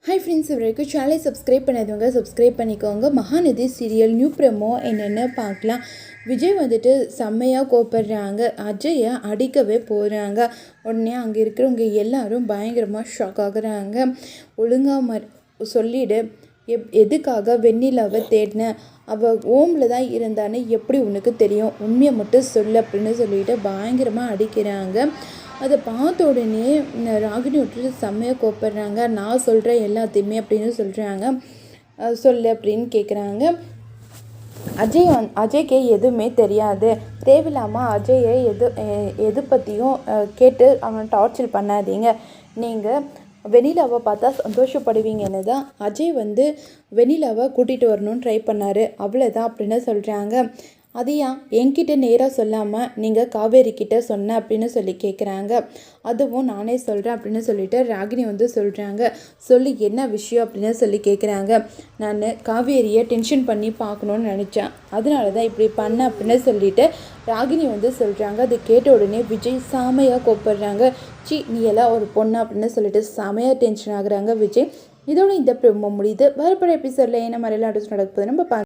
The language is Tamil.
ஹாய் ஃப்ரெண்ட்ஸ், வரைக்கும் சேனலை சப்ஸ்கிரைப் பண்ணாதவங்க சப்ஸ்கிரைப் பண்ணிக்கோங்க. மகாநதி சீரியல் நியூ ப்ரோமோ என்னென்னு பார்க்கலாம். விஜய் வந்துட்டு செம்மையாக கோப்படுறாங்க. அஜயை அடிக்கவே போகிறாங்க. உடனே அங்கே இருக்கிறவங்க எல்லாரும் பயங்கரமாக ஷாக் ஆகுறாங்க. ஒழுங்காக சொல்லிவிடு, எதுக்காக வெண்ணிலாவை தேடின, அவள் ஓமில் தான் இருந்தான்னு எப்படி உனக்கு தெரியும், உண்மையை மட்டும் சொல்லு அப்படின்னு சொல்லிட்டு பயங்கரமாக அடிக்கிறாங்க. அதை பார்த்த உடனே ராகினி விட்டுட்டு செம்மையாக கோப்படுறாங்க. நான் சொல்கிறேன் எல்லாத்தையுமே அப்படின்னு சொல்கிறாங்க. சொல்லு அப்படின்னு கேட்குறாங்க. அஜய்க்கு எதுவுமே தெரியாது. தேவையில்லாமல் அஜயை எது பற்றியும் கேட்டு அவனை டார்ச்சர் பண்ணாதீங்க. நீங்கள் வெண்ணிலாவை பார்த்தா சந்தோஷப்படுவீங்கன்னு தான் அஜய் வெண்ணிலாவை கூட்டிகிட்டு வரணும்னு ட்ரை பண்ணார், அவ்வளோதான் அப்படின்னு சொல்கிறாங்க. அதையா என்கிட்ட நேராக சொல்லாமல் நீங்கள் காவேரி கிட்ட சொன்ன அப்படின்னு சொல்லி கேட்குறாங்க. அதுவும் நானே சொல்கிறேன் அப்படின்னு சொல்லிட்டு ராகினி சொல்கிறாங்க. சொல்லி என்ன விஷயம் அப்படின்னு சொல்லி கேட்குறாங்க. நான் காவேரியை டென்ஷன் பண்ணி பார்க்கணுன்னு நினச்சேன், அதனால தான் இப்படி பண்ண அப்படின்னு சொல்லிட்டு ராகினி சொல்கிறாங்க. அது கேட்ட உடனே விஜய் செமையாக கோப்படுறாங்க. நீ எல்லாம் ஒரு பொண்ணு அப்படின்னு சொல்லிட்டு செமையாக டென்ஷன் ஆகுறாங்க விஜய். இதோட இந்த ப்ரோமோ முடியுது. வரப்போகிற எபிசோடில் என்ன மாதிரிலாம் நடக்க போகுது நம்ம